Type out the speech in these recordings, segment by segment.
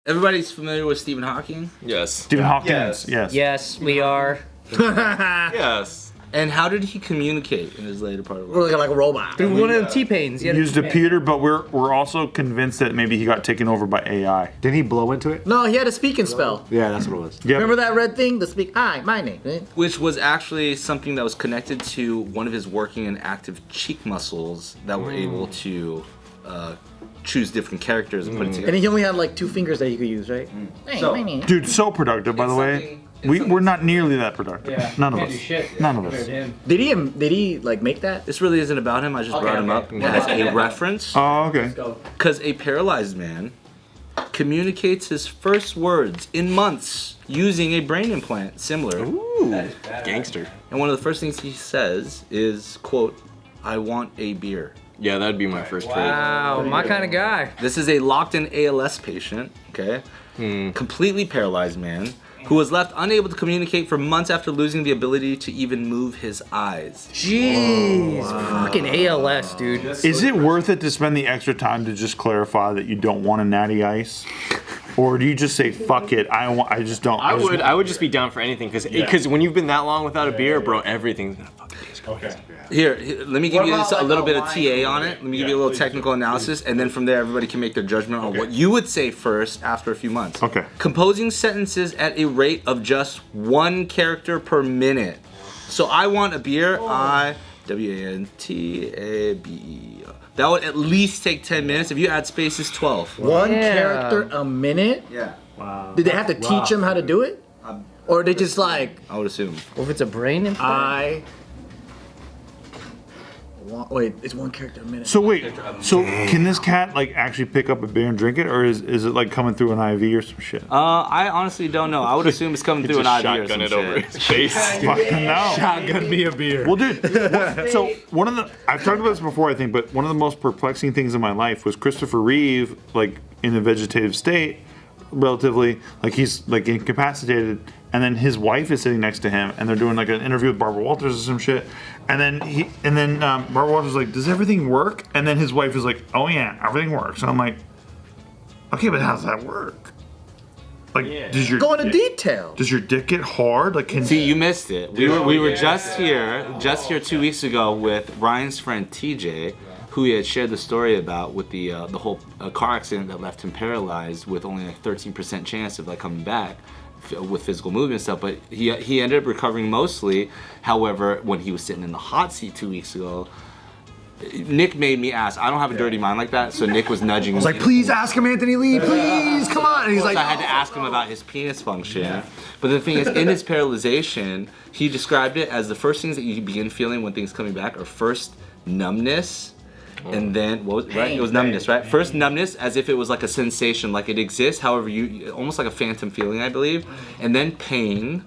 Everybody's familiar with Stephen Hawking? Yes. Stephen Hawkins. Yes. Yes, we are. Yes. And how did he communicate in his later part of life? Like a robot. Through one of the T-Pains. He used a computer, but we're also convinced that maybe he got taken over by AI. Did he blow into it? No, he had a speak and spell. Yeah, that's what it was. Yep. Remember that red thing? The speak. Hi, my name. Which was actually something that was connected to one of his working and active cheek muscles that were able to choose different characters and put it together. And he only had like 2 fingers that he could use, right? Hey, So- my name. Dude, so productive, by the way. We're not nearly that productive. None of us. None of us. Did he like make that? This really isn't about him. I just brought him up as a reference. Oh, okay. Because a paralyzed man communicates his first words in months using a brain implant similar. Ooh. Gangster. And one of the first things he says is, quote, "I want a beer." Yeah, that'd be my first trade. Wow, my kind of guy. This is a locked-in ALS patient, okay? Completely paralyzed man who was left unable to communicate for months after losing the ability to even move his eyes. Jeez, fucking ALS, dude. Is it worth it to spend the extra time to just clarify that you don't want a natty ice? Or do you just say, fuck it, I just don't. I would just be down for anything because when you've been that long without a beer, bro, everything's gonna fucking taste good. Okay. Here, let me give you a little bit of TA on it. Let me give you a little technical analysis, and then from there, everybody can make their judgment on what you would say first after a few months. Okay. Composing sentences at a rate of just 1 character per minute. So I want a beer, WANTABE. That would at least take 10 minutes. If you add spaces, 12. One character a minute? Yeah. Wow. Did they have to teach him how to do it? Or they just like, I would assume. Or if it's a brain implant? wait, it's 1 character a minute. So wait, so can this cat like actually pick up a beer and drink it, or is it like coming through an IV or some shit? I honestly don't know. I would assume it's coming through an IV or some shotgun it shit. over his face. Fucking no. Shotgun me a beer. Well, dude, so one of the, I've talked about this before, I think, but one of the most perplexing things in my life was Christopher Reeve, like in a vegetative state, relatively, like he's like incapacitated, and then his wife is sitting next to him, and they're doing like an interview with Barbara Walters or some shit, and then Barbara Walters is like, does everything work? And then his wife is like, oh yeah, everything works. And I'm like, okay, but how does that work? Like, does your Go into detail. Does your dick get hard? Like, can See, you missed it. We were just here 2 weeks ago with Ryan's friend TJ, who he had shared the story about with the whole car accident that left him paralyzed with only a 13% chance of like coming back with physical movement and stuff. But he ended up recovering mostly. However, when he was sitting in the hot seat 2 weeks ago, Nick made me ask. I don't have a dirty mind like that, so Nick was nudging me. I was like, please ask him, Anthony Lee, please, come on. And he's like, So I had to ask him about his penis function. But the thing is, in his paralyzation, he described it as the first things that you begin feeling when things coming back are first numbness, and then right? It was numbness, right? First numbness, as if it was like a sensation, like it exists. However, you almost like a phantom feeling, I believe, and then pain.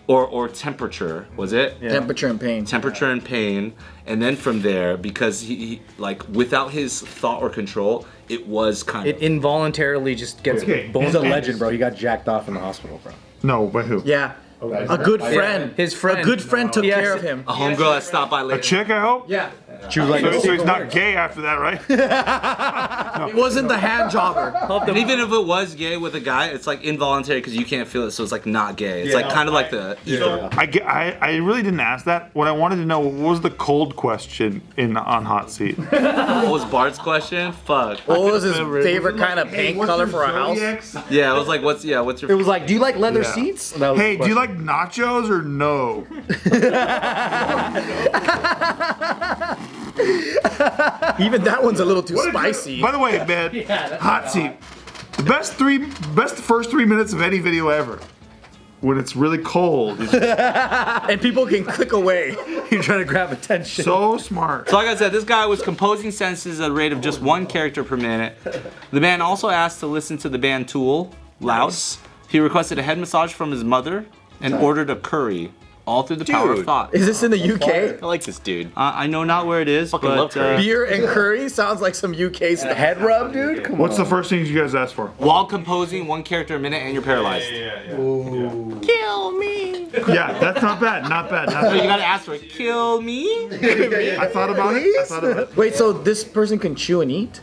Or temperature, was it? Yeah. Temperature and pain. Temperature and pain, and then from there, because he like without his thought or control, it was kind It of involuntarily just gets he's a legend, bro. He got jacked off in the hospispittal, bro. No, by who? Yeah. A good friend. His friend. A good friend took Yes. care of him. a homegirl that stopped by A later. chick, I hope? Yeah. She was like, So he's not gay after that, right? It wasn't the hand jobber. And even if it was gay with a guy, it's like involuntary because you can't feel it, so it's like not gay. It's like kind of like the ego. I really didn't ask that. What I wanted to know, what was the cold question on Hot Seat? What was Bart's question? Fuck. What was his favorite kind of paint color for a house? Yeah, it was like, what's your? it was like, do you like leather seats? That was Hey, the do you question. like nachos or no? Even that one's a little too spicy. By the way, man, Hot Seat, the best first 3 minutes of any video ever. When it's really cold, it's And people can click away. You're trying to grab attention. so smart. So like I said, this guy was composing sentences at a rate of just 1 character per minute. The man also asked to listen to the band Tool loud. He requested a head massage from his mother and ordered a curry. All through the power of thought. Is this in the UK? I like this dude. I know not where it is, Fucking love but curry. Beer and curry sounds like some UK stuff. Head rub, dude? Come What's the first things you guys asked for? while composing 1 character a minute and you're paralyzed. Kill me. Yeah, that's not bad. Not bad. Not So you bad. gotta ask for it. Kill me? I thought about it. Wait, so this person can chew and eat?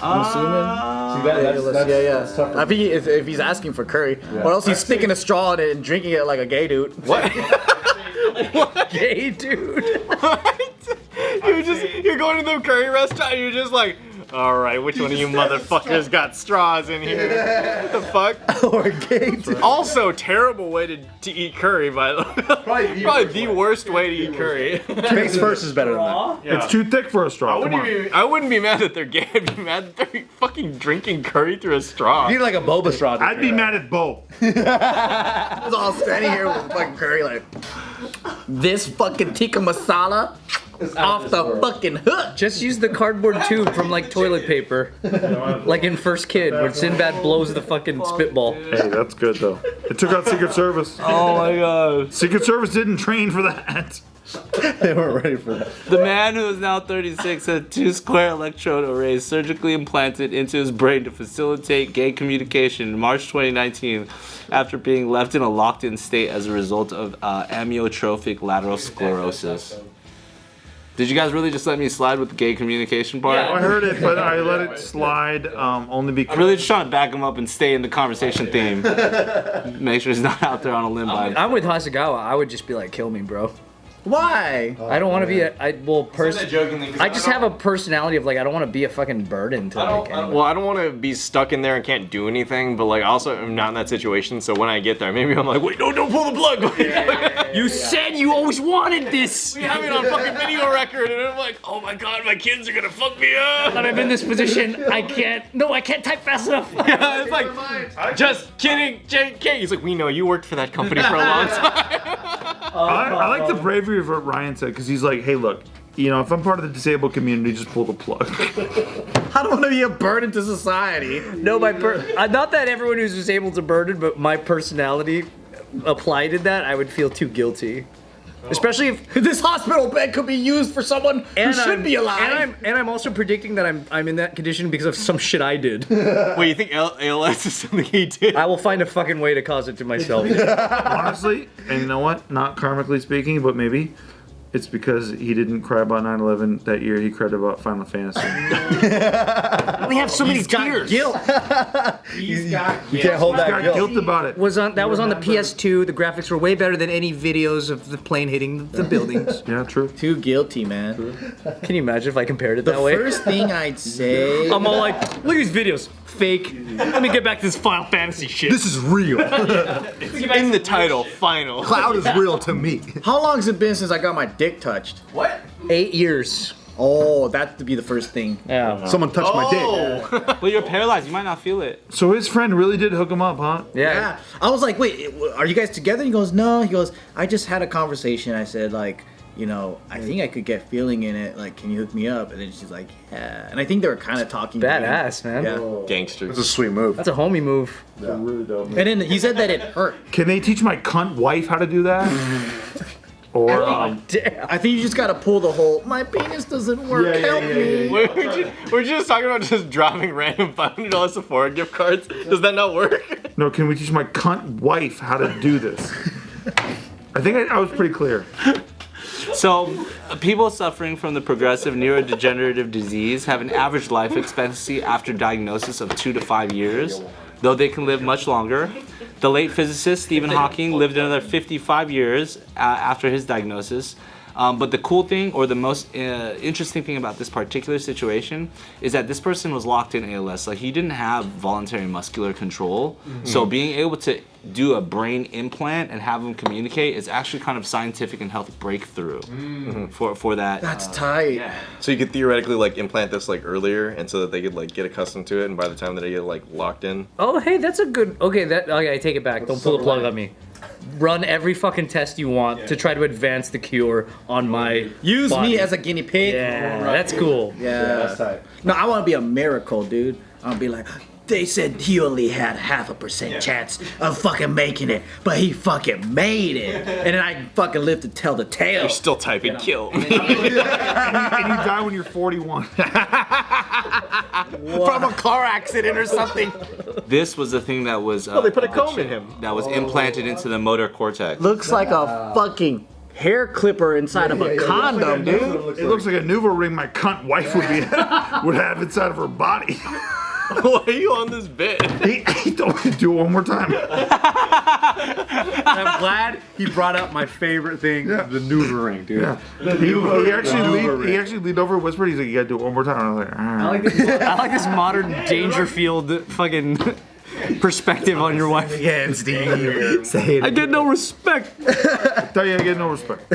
I'm assuming. I think if he's asking for curry, or else he's sticking a straw in it and drinking it like a gay dude. What? Gay dude. You're going to the curry restaurant and you're just like, all right, which one of you motherfuckers got straws in here? What the fuck? Or gay dude. Also, terrible way to eat curry, by the way. Probably the worst way to eat curry. Face first is better than that. Yeah. It's too thick for a straw. I wouldn't be mad that they're gay. I'd be mad that they're fucking drinking curry through a straw. You need like a boba straw. I'd be mad at both. I was all standing here with fucking curry like, this fucking tikka masala off the fucking hook. Just use the cardboard tube from like toilet paper, like in First Kid, where Sinbad blows the fucking spitball. Hey, that's good though. It took out Secret Service. Oh my god. Secret Service didn't train for that. They weren't ready for that. The man, who is now 36, had 2 square electrode arrays surgically implanted into his brain to facilitate gay communication in March 2019 after being left in a locked-in state as a result of amyotrophic lateral sclerosis. Did you guys really just let me slide with the gay communication part? I heard it, but I let it slide only because. I'm really just trying to back him up and stay in the conversation theme. Make sure he's not out there on a limb. I'm with Hasegawa. I would just be like, kill me, bro. Why? I don't want to be I just have a personality of like I don't want to be a fucking burden to like anyone. Well, I don't want to be stuck in there and can't do anything, but like also I'm not in that situation, so when I get there, maybe I'm like, wait, no, don't pull the plug. You said you always wanted this. We have it on fucking video record, and I'm like, oh my god, my kids are gonna fuck me up. But I'm in this position. I can't type fast enough. Yeah, it's like, just kidding, JK. He's like, we know you worked for that company for a long time. I like the bravery of what Ryan said because he's like, hey, look, you know, if I'm part of the disabled community, just pull the plug. I don't want to be a burden to society. No, not that everyone who's disabled is a burden, but my personality applied to that, I would feel too guilty. Especially if This hospital bed could be used for someone who should be alive. And I'm also predicting that I'm in that condition because of some shit I did. Wait, you think ALS is something he did? I will find a fucking way to cause it to myself. Honestly, and you know what? Not karmically speaking, but maybe it's because he didn't cry about 9/11 that year. He cried about Final Fantasy. We have so many Got guilt. You can't hold Got that guilt. guilt about it. that was on the PS2. The graphics were way better than any videos of the plane hitting the buildings. Yeah, true. Too guilty, man. Can you imagine if I compared it The that way? first thing I'd say. I'm all like, look at these videos. Fake. Let me get back to this Final Fantasy shit. This is real. In the title, final. Cloud is real to me. How long has it been since I got my dick touched? 8 years. Oh, that would be the first thing. Yeah. Someone touched my dick. But you're paralyzed. You might not feel it. So his friend really did hook him up, huh? Yeah. I was like, wait, are you guys together? He goes, no. He goes, I just had a conversation. I said, like, you know, I think I could get feeling in it. Like, can you hook me up? And then she's like, yeah. And I think they were kind of talking. Badass, man. Yeah. Gangsters. It's a sweet move. That's a homie move. Really dope. And then he said that it hurt. Can they teach my cunt wife how to do that? Or Damn. I think you just gotta pull the whole, my penis doesn't work, help me. We're just talking about just dropping random $500 Sephora gift cards. Does that not work? no, can we teach my cunt wife how to do this? I think I was pretty clear. So, people suffering from the progressive neurodegenerative disease have an average life expectancy after diagnosis of 2 to 5 years, though they can live much longer. The late physicist Stephen Hawking lived another 55 years after his diagnosis. But the cool thing, or the most interesting thing about this particular situation, is that this person was locked in ALS. Like, he didn't have voluntary muscular control. So being able to do a brain implant and have them communicate is actually kind of scientific and health breakthrough for that. That's tight. So you could theoretically like implant this like earlier, and so that they could like get accustomed to it, and by the time that they get like locked in. Oh, hey, that's a good. Okay, I take it back. Don't pull the plug on me. Run every fucking test you want to try to advance the cure on my Use body. me as a guinea pig. Yeah, that's cool. Yeah. That's tight. No, I want to be a miracle, dude. I want to be like, they said he only had 0.5% chance of fucking making it, but he fucking made it. And then I fucking live to tell the tale. You're still typing kill. And you die when you're 41. From a car accident or something. This was the thing that was. they put a comb in him. That was implanted into the motor cortex. Looks like a fucking hair clipper inside of a condom, dude. It looks like a Nuvo ring my cunt wife would have inside of her body. Why are you on this bit? He told me to do it one more time. I'm glad he brought up my favorite thing, the noodling, dude. Yeah. He actually leaned over and whispered, he's like, you gotta do it one more time. And I was like, I like this modern Dangerfield fucking perspective on your wife. Again, Steve. Say it. I get no respect. tell you I get no respect.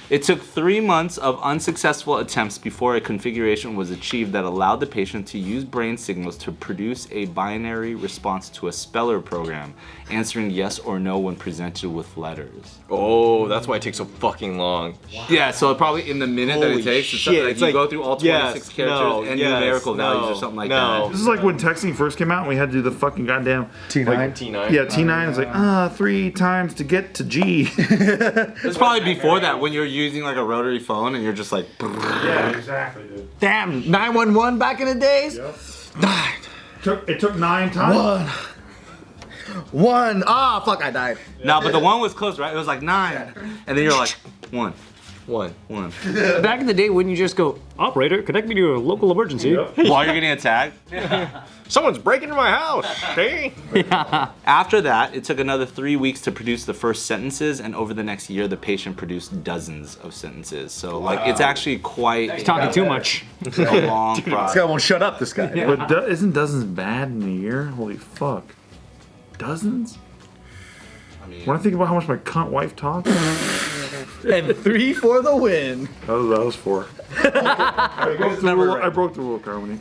It took 3 months of unsuccessful attempts before a configuration was achieved that allowed the patient to use brain signals to produce a binary response to a speller program, answering yes or no when presented with letters. Oh, that's why it takes so fucking long. Yeah, so probably in the minute that Holy it takes, shit, it's it's you like- go through all 26 yes, characters no, and yes, numerical values no, or something like no. This is like when texting first came out and we had to do the fucking goddamn T9. T9. Yeah, T9 is like 3 times to get to G. that. It's probably before that when you're using like a rotary phone and you're just like. Yeah, exactly, dude. Damn, 911 back in the days. It took 9 times. One. Ah, fuck, I died. No, but the one was close, right? It was like 9, and then you're like 1, One. 1. Back in the day, wouldn't you just go, operator, connect me to a local emergency? While you're getting attacked. Someone's breaking into my house. Hey. After that, it took another 3 weeks to produce the first sentences, and over the next year, the patient produced dozens of sentences. So, like, it's actually quite Talking too much. a long This process. guy won't shut up, this guy. But isn't dozens bad in a year? Holy fuck. Dozens? When I think about how much my cunt wife talks, And 3 for the win. that was 4. I broke the rule of harmony.